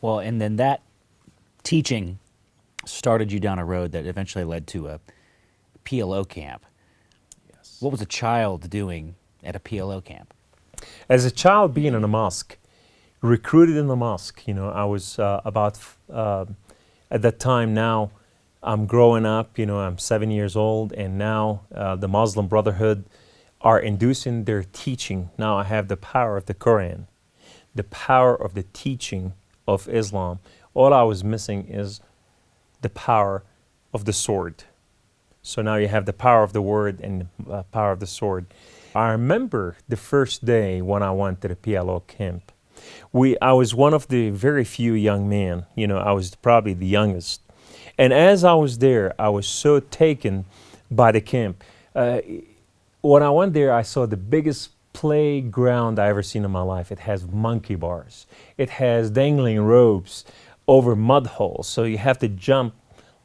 Well, and then that teaching started you down a road that eventually led to a PLO camp. Yes. What was a child doing at a PLO camp? As a child, being in a mosque, recruited in the mosque, I was at that time now, I'm growing up, I'm 7 years old, and now the Muslim Brotherhood are inducing their teaching. Now I have the power of the Quran, the power of the teaching of Islam. All I was missing is the power of the sword. So now you have the power of the word and the power of the sword. I remember the first day when I went to the PLO camp. I was one of the very few young men. I was probably the youngest. And as I was there, I was so taken by the camp. When I went there, I saw the biggest playground I ever seen in my life. It has monkey bars. It has dangling ropes over mud holes. So you have to jump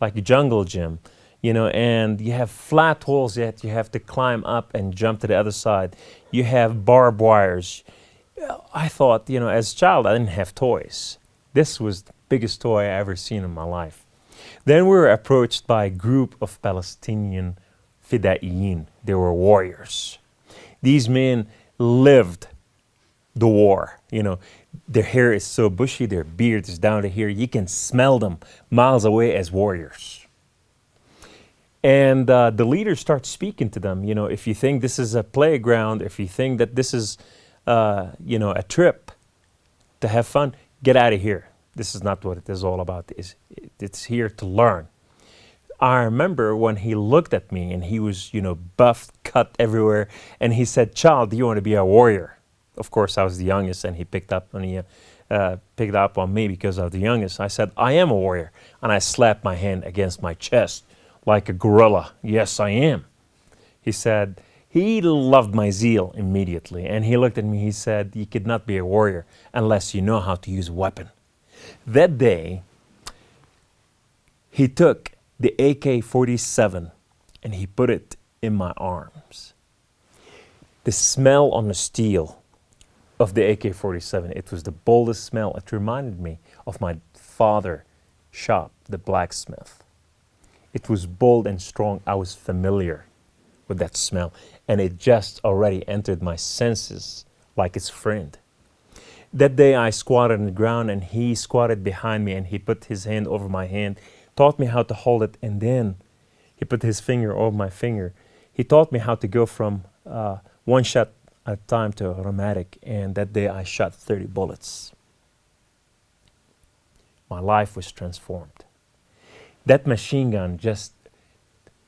like a jungle gym, and you have flat walls that you have to climb up and jump to the other side. You have barbed wires. I thought, as a child, I didn't have toys. This was the biggest toy I ever seen in my life. Then we were approached by a group of Palestinian fidaiyin. They were warriors. These men lived the war. Their hair is so bushy, their beard is down to here. You can smell them miles away as warriors. And the leaders start speaking to them. If you think this is a playground, if you think that this is, a trip to have fun, get out of here. This is not what it is all about. It's here to learn. I remember when he looked at me and he was, buffed, cut everywhere, and he said, "Child, do you want to be a warrior?" Of course, I was the youngest, and he picked up on me because I was the youngest. I said, "I am a warrior," and I slapped my hand against my chest like a gorilla. "Yes, I am." He said, he loved my zeal immediately, and he looked at me, he said, "You could not be a warrior unless you know how to use a weapon." That day, he took the AK-47 and he put it in my arms. The smell on the steel of the AK-47, it was the boldest smell. It reminded me of my father's shop, the blacksmith. It was bold and strong. I was familiar with that smell, and it just already entered my senses like its friend. That day I squatted on the ground, and he squatted behind me, and he put his hand over my hand, taught me how to hold it, and then he put his finger over my finger. He taught me how to go from one shot at a time to automatic, and that day I shot 30 bullets. My life was transformed. That machine gun just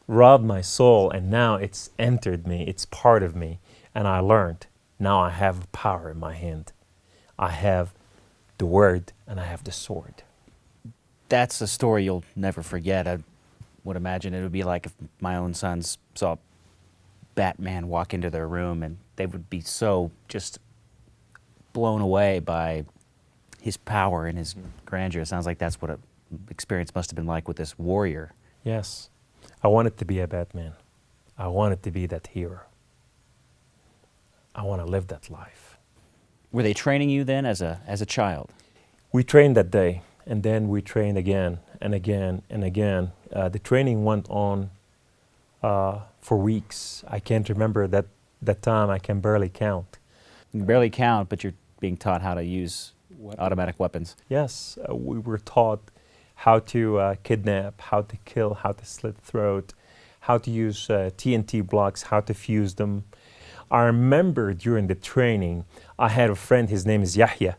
robbed my soul, and now it's entered me, it's part of me, and I learned. Now I have power in my hand. I have the word, and I have the sword. That's a story you'll never forget. I would imagine it would be like if my own sons saw Batman walk into their room, and they would be so just blown away by his power and his grandeur. It sounds like that's what an experience must have been like with this warrior. Yes, I wanted to be a Batman. I wanted to be that hero. I want to live that life. Were they training you then as a child? We trained that day, and then we trained again and again and again. The training went on for weeks. I can't remember that time. I can barely count. You can barely count, but you're being taught how to use automatic weapons. Yes, we were taught how to kidnap, how to kill, how to slit throat, how to use TNT blocks, how to fuse them. I remember during the training, I had a friend, his name is Yahya.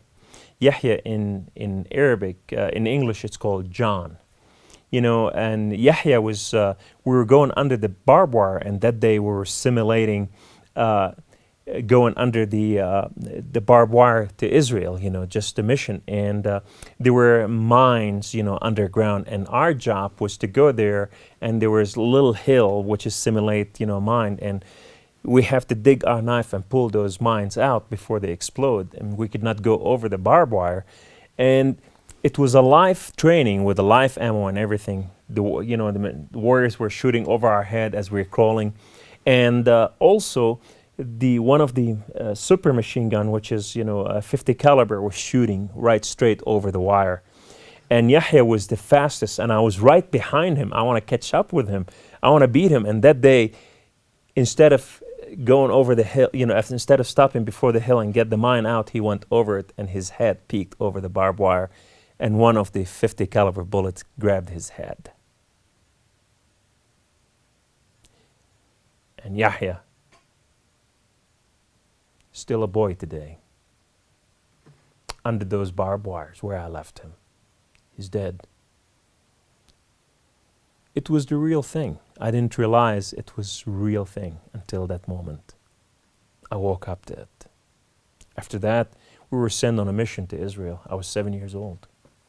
Yahya in Arabic, in English it's called John. And Yahya was, we were going under the barbed wire, and that day we were simulating going under the barbed wire to Israel, just a mission. And there were mines, underground, and our job was to go there, and there was a little hill which is simulate, mine, and we have to dig our knife and pull those mines out before they explode, and we could not go over the barbed wire. And it was a live training with a live ammo and everything. The warriors were shooting over our head as we were crawling, and also the one of the super machine gun, which is a 50 caliber, was shooting right straight over the wire. And Yahya was the fastest, and I was right behind him. I want to catch up with him. I want to beat him. And that day, instead of going over the hill, instead of stopping before the hill and get the mine out, he went over it, and his head peeked over the barbed wire, and one of the 50 caliber bullets grabbed his head. And Yahya, still a boy today, under those barbed wires where I left him. He's dead. It was the real thing. I didn't realize it was real thing until that moment. I woke up to it. After that, we were sent on a mission to Israel. I was 7 years old.